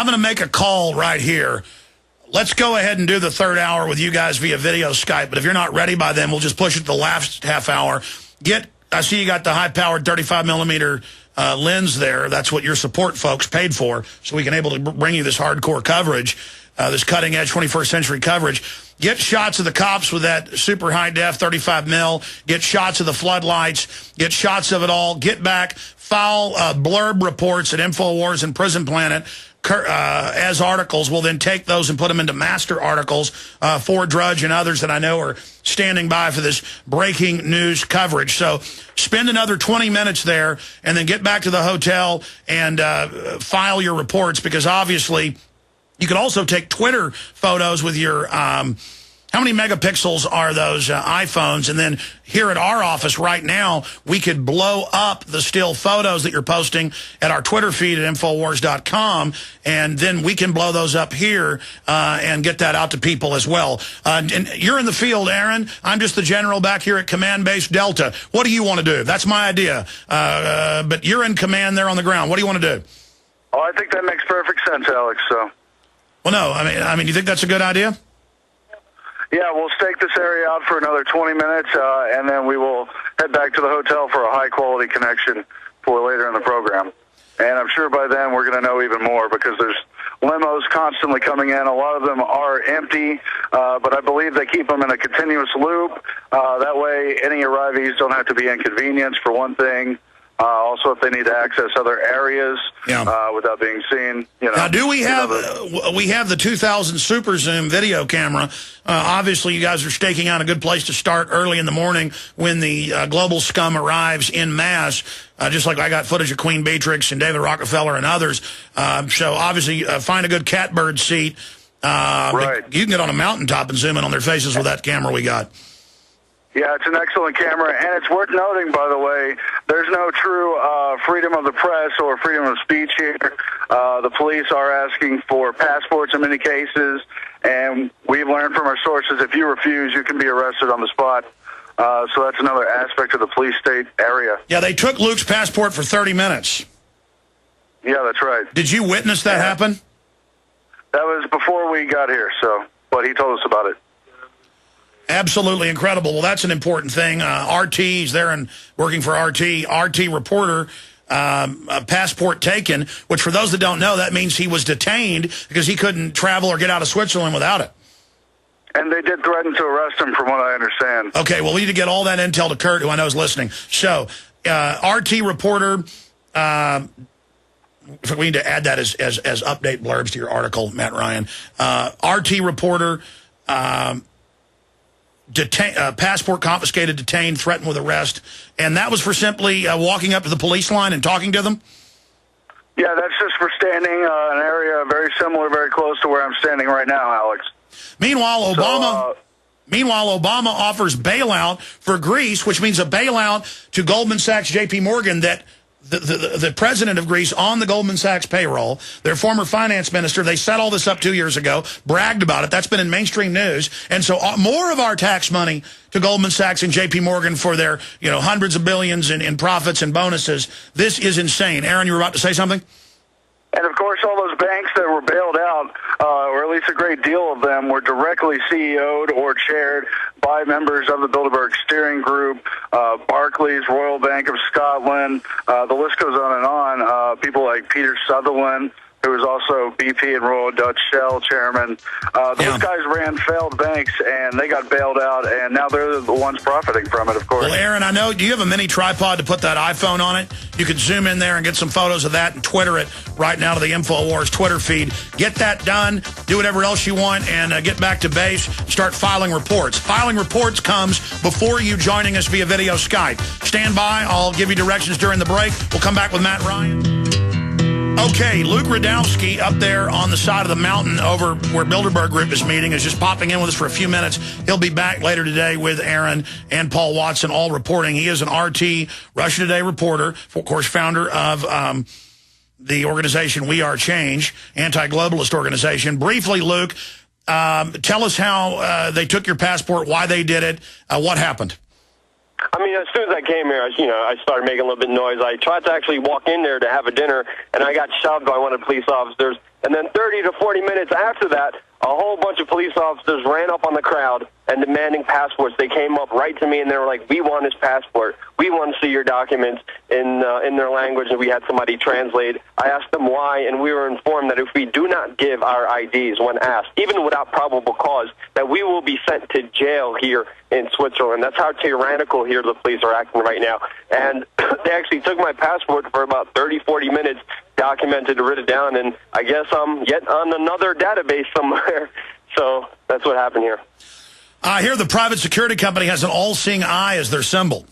I'm going to make a call right here. Let's go ahead and do the third hour with you guys via video Skype. But if you're not ready by then, we'll just push it to the last half hour. I see you got the high-powered 35-millimeter lens there. That's what your support folks paid for, so we can able to bring you this hardcore coverage, this cutting-edge 21st century coverage. Get shots of the cops with that super high-def 35 mil. Get shots of the floodlights. Get shots of it all. Get back. File blurb reports at InfoWars and Prison Planet as articles. We'll then take those and put them into master articles for Drudge and others that I know are standing by for this breaking news coverage. So spend another 20 minutes there and then get back to the hotel and file your reports, because obviously you can also take Twitter photos with your, how many megapixels are those iPhones? And then here at our office right now, we could blow up the still photos that you're posting at our Twitter feed at Infowars.com, and then we can blow those up here and get that out to people as well. And you're in the field, Aaron. I'm just the general back here at Command Base Delta. What do you want to do? That's my idea. But you're in command there on the ground. What do you want to do? Oh, I think that makes perfect sense, Alex. So. Well, no, I mean, you think that's a good idea? Yeah, we'll stake this area out for another 20 minutes, and then we will head back to the hotel for a high-quality connection for later in the program. And I'm sure by then we're going to know even more, because there's limos constantly coming in. A lot of them are empty, but I believe they keep them in a continuous loop. That way any arrivees don't have to be inconvenienced, for one thing. Also, if they need to access other areas without being seen, you know. Now, do we have we have the 2000 Super Zoom video camera? Obviously, you guys are staking out a good place to start early in the morning when the global scum arrives in mass. Just like I got footage of Queen Beatrix and David Rockefeller and others. So obviously, find a good catbird seat. Right. You can get on a mountaintop and zoom in on their faces with that camera we got. Yeah, it's an excellent camera, and it's worth noting, by the way, there's no true freedom of the press or freedom of speech here. The police are asking for passports in many cases, and we've learned from our sources, if you refuse, you can be arrested on the spot. So that's another aspect of the police state area. Yeah, they took Luke's passport for 30 minutes. Yeah, that's right. Did you witness that happen? That was before we got here, but he told us about it. Absolutely incredible. Well, that's an important thing. RT's there and working for RT reporter, a passport taken, which for those that don't know, that means he was detained because he couldn't travel or get out of Switzerland without it. And they did threaten to arrest him, from what I understand. Okay, well, we need to get all that intel to Kurt, who I know is listening. So, RT reporter, we need to add that as update blurbs to your article, Matt Ryan. RT reporter, passport confiscated, detained, threatened with arrest, and that was for simply walking up to the police line and talking to them? Yeah, that's just for standing in an area very similar, very close to where I'm standing right now, Alex. Meanwhile, Obama offers bailout for Greece, which means a bailout to Goldman Sachs, J.P. Morgan, that the president of Greece on the Goldman Sachs payroll, their former finance minister, they set all this up 2 years ago, bragged about it. That's been in mainstream news. And so more of our tax money to Goldman Sachs and J.P. Morgan for their hundreds of billions in profits and bonuses. This is insane. Aaron, you were about to say something? And, of course, all those banks that were bailed out, or at least a great deal of them, were directly CEO'd or chaired by members of the Bilderberg steering group, Barclays, Royal Bank of Scotland, the list goes on and on. People like Peter Sutherland, who was also BP and Royal Dutch Shell chairman. Those guys ran failed banks, and they got bailed out, and now they're the ones profiting from it, of course. Well, Aaron, I know, do you have a mini tripod to put that iPhone on it? You could zoom in there and get some photos of that and Twitter it right now to the InfoWars Twitter feed. Get that done, do whatever else you want, and get back to base, start filing reports. Filing reports comes before you joining us via video Skype. Stand by. I'll give you directions during the break. We'll come back with Matt Ryan. Okay, luke-rudkowski up there on the side of the mountain over where Bilderberg Group is meeting is just popping in with us for a few minutes. He'll be back later today with Aaron and Paul Watson, all reporting. He is an RT, Russia Today reporter, of course, founder of the organization We Are Change, anti-globalist organization. Briefly, Luke, tell us how they took your passport, why they did it, what happened. I mean, as soon as I came here, I started making a little bit of noise. I tried to actually walk in there to have a dinner, and I got shoved by one of the police officers. And then 30 to 40 minutes after that, a whole bunch of police officers ran up on the crowd and demanding passports. They came up right to me and they were like, "We want his passport. We want to see your documents," in their language, and we had somebody translate. I asked them why, and we were informed that if we do not give our IDs when asked, even without probable cause, that we will be sent to jail here in Switzerland. That's how tyrannical here the police are acting right now. And they actually took my passport for about 30, 40 minutes, documented, wrote it down, and I guess I'm yet on another database somewhere. So that's what happened here. I hear the private security company has an all-seeing eye as their symbol.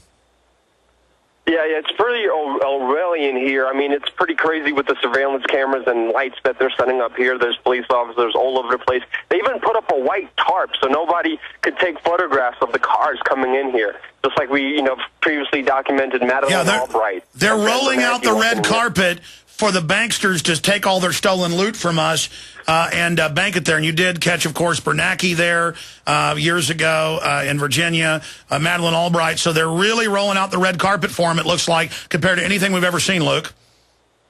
Yeah, it's pretty Orwellian here. I mean, it's pretty crazy with the surveillance cameras and lights that they're setting up here. There's police officers all over the place. They even put up a white tarp so nobody could take photographs of the cars coming in here. Just like we, previously documented Madeleine Albright. They're rolling out the red carpet for the banksters to take all their stolen loot from us and bank it there. And you did catch, of course, Bernanke there years ago in Virginia, Madeleine Albright. So they're really rolling out the red carpet for them, it looks like, compared to anything we've ever seen, Luke.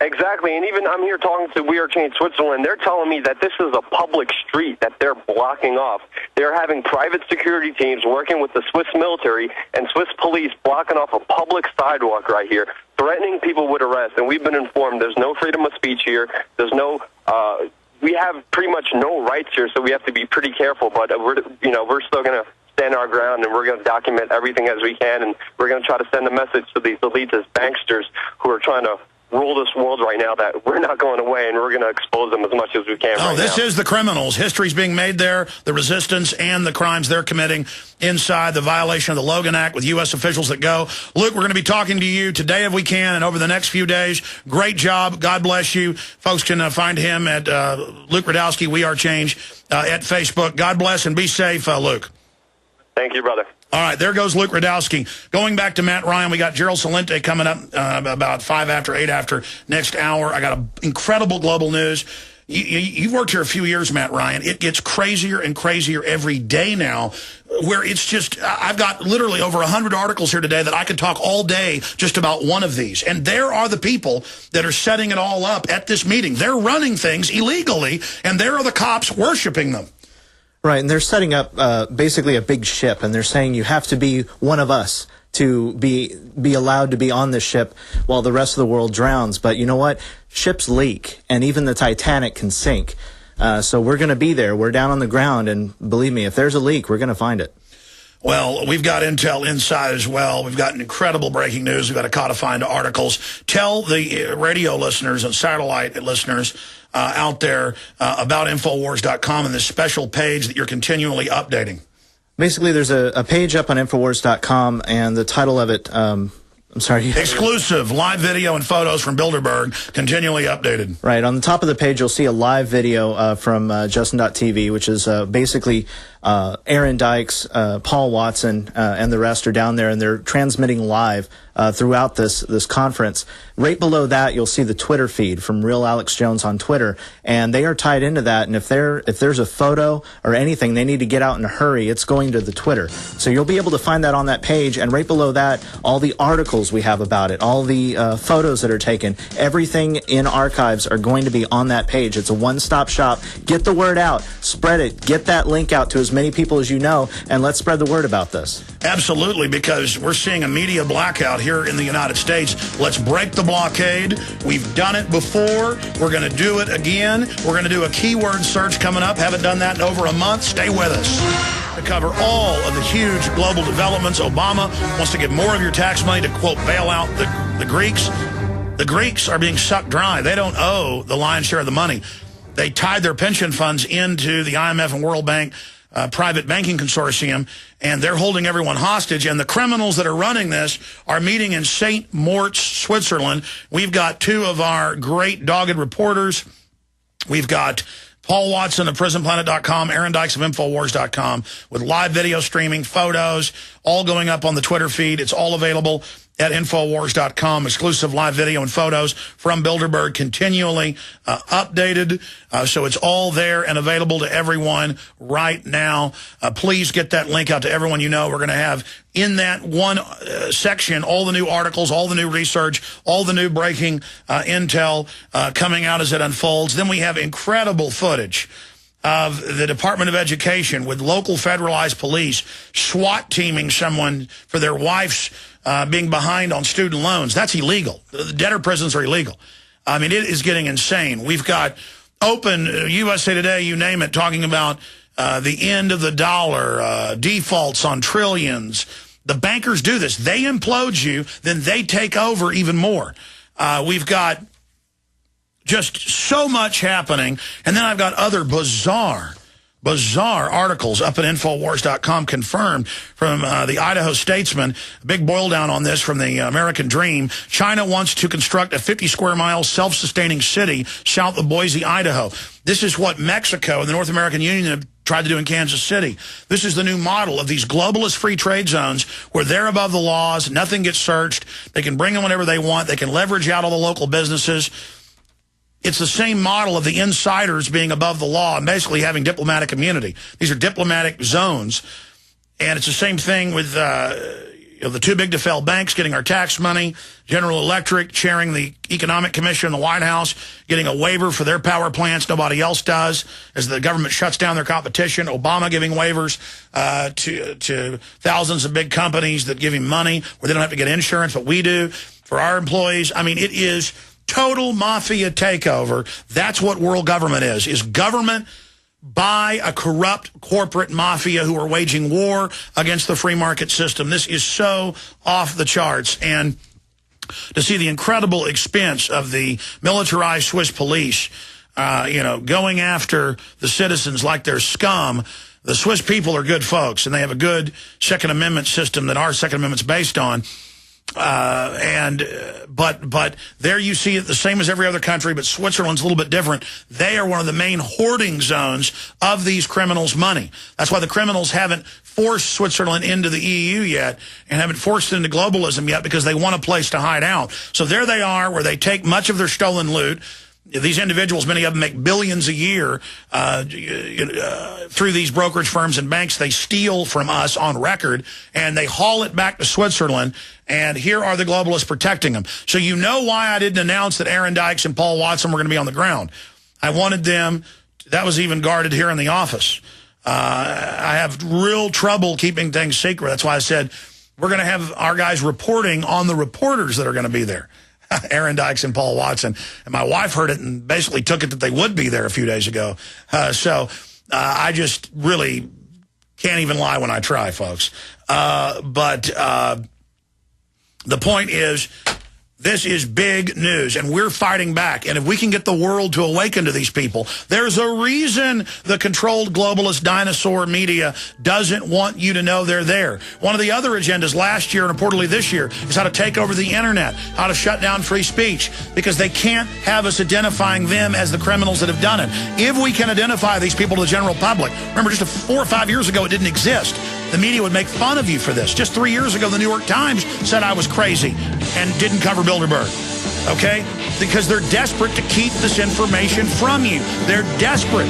Exactly, and even I'm here talking to We Are Change Switzerland. They're telling me that this is a public street that they're blocking off. They're having private security teams working with the Swiss military and Swiss police blocking off a public sidewalk right here, threatening people with arrest. And we've been informed there's no freedom of speech here. There's no, we have pretty much no rights here, so we have to be pretty careful. But we're still going to stand our ground, and we're going to document everything as we can, and we're going to try to send a message to these elitist banksters who are trying to rule this world right now that we're not going away, and we're going to expose them as much as we can. Oh, this is the criminals. History's being made there, the resistance and the crimes they're committing inside the violation of the Logan Act with U.S. officials that go. Luke, we're going to be talking to you today if we can and over the next few days. Great job. God bless you. Folks can find him at Luke Rudkowski, We Are Change, at Facebook. God bless and be safe, Luke. Thank you, brother. All right, there goes Luke Rudkowski. Going back to Matt Ryan, we got Gerald Celente coming up about 5 after, 8 after next hour. I got incredible global news. You've worked here a few years, Matt Ryan. It gets crazier and crazier every day now, where it's just, I've got literally over 100 articles here today that I could talk all day just about one of these. And there are the people that are setting it all up at this meeting. They're running things illegally, and there are the cops worshiping them. Right, and they're setting up basically a big ship, and they're saying you have to be one of us to be allowed to be on this ship while the rest of the world drowns. But you know what? Ships leak, and even the Titanic can sink. So we're going to be there. We're down on the ground, and believe me, if there's a leak, we're going to find it. Well, we've got intel inside as well. We've got incredible breaking news. We've got a codified articles. Tell the radio listeners and satellite listeners out there about Infowars.com and this special page that you're continually updating. Basically, there's a page up on Infowars.com, and the title of it, I'm sorry. Exclusive live video and photos from Bilderberg, continually updated. Right. On the top of the page, you'll see a live video from Justin.tv, which is basically Aaron-Dykes, Paul Watson, and the rest are down there, and they're transmitting live throughout this conference. Right below that, you'll see the Twitter feed from Real Alex Jones on Twitter, and they are tied into that. And if there's a photo or anything they need to get out in a hurry, it's going to the Twitter. So you'll be able to find that on that page, and right below that, all the articles we have about it, all the photos that are taken, everything in archives are going to be on that page. It's a one-stop shop. Get the word out, spread it, get that link out to as many people as you know, and let's spread the word about this. Absolutely, because we're seeing a media blackout here in the United States. Let's break the blockade. We've done it before. We're going to do it again. We're going to do a keyword search coming up. Haven't done that in over a month. Stay with us to cover all of the huge global developments. Obama wants to give more of your tax money to, quote, bail out the Greeks. The Greeks are being sucked dry. They don't owe the lion's share of the money. They tied their pension funds into the IMF and World Bank private banking consortium, and they're holding everyone hostage. And the criminals that are running this are meeting in St-Moritz, Switzerland. We've got two of our great dogged reporters. We've got Paul Watson of PrisonPlanet.com, aaron-dykes of Infowars.com, with live video streaming, photos, all going up on the Twitter feed. It's all available at Infowars.com. Exclusive live video and photos from Bilderberg, continually updated. So it's all there and available to everyone right now. Please get that link out to everyone you know. We're going to have in that one section all the new articles, all the new research, all the new breaking intel coming out as it unfolds. Then we have incredible footage of the Department of Education with local federalized police SWAT teaming someone for their wife's being behind on student loans. That's illegal. The debtor prisons are illegal. I mean, it is getting insane. We've got open USA Today, you name it, talking about the end of the dollar, defaults on trillions. The bankers do this. They implode you, then they take over even more. We've got just so much happening. And then I've got other bizarre articles up at Infowars.com confirmed from the Idaho Statesman. A big boil down on this from the American Dream. China wants to construct a 50-square-mile self-sustaining city south of Boise, Idaho. This is what Mexico and the North American Union have tried to do in Kansas City. This is the new model of these globalist free trade zones where they're above the laws, nothing gets searched, they can bring in whenever they want, they can leverage out all the local businesses. It's the same model of the insiders being above the law and basically having diplomatic immunity. These are diplomatic zones. And it's the same thing with the too big to fail banks getting our tax money, General Electric chairing the Economic Commission in the White House, getting a waiver for their power plants nobody else does as the government shuts down their competition, Obama giving waivers to thousands of big companies that give him money where they don't have to get insurance, but we do for our employees. I mean, it is total mafia takeover. That's what world government is government by a corrupt corporate mafia who are waging war against the free market system. This is so off the charts. And to see the incredible expense of the militarized Swiss police, going after the citizens like they're scum. The Swiss people are good folks, and they have a good Second Amendment system that our Second Amendment's based on. But there you see it the same as every other country, but Switzerland's a little bit different. They are one of the main hoarding zones of these criminals' money. That's why the criminals haven't forced Switzerland into the EU yet and haven't forced it into globalism yet because they want a place to hide out. So there they are where they take much of their stolen loot. These individuals, many of them make billions a year through these brokerage firms and banks. They steal from us on record, and they haul it back to Switzerland, and here are the globalists protecting them. So you know why I didn't announce that Aaron-Dykes and Paul Watson were going to be on the ground. I wanted them, that was even guarded here in the office. I have real trouble keeping things secret. That's why I said we're going to have our guys reporting on the reporters that are going to be there. Aaron-Dykes and Paul Watson. And my wife heard it and basically took it that they would be there a few days ago. So I just really can't even lie when I try, folks. But the point is, this is big news, and we're fighting back. And if we can get the world to awaken to these people, there's a reason the controlled globalist dinosaur media doesn't want you to know they're there. One of the other agendas last year and reportedly this year is how to take over the internet, how to shut down free speech, because they can't have us identifying them as the criminals that have done it. If we can identify these people to the general public, remember just 4 or 5 years ago it didn't exist. The media would make fun of you for this. Just 3 years ago, the New York Times said I was crazy and didn't cover Bilderberg, okay? Because they're desperate to keep this information from you. They're desperate.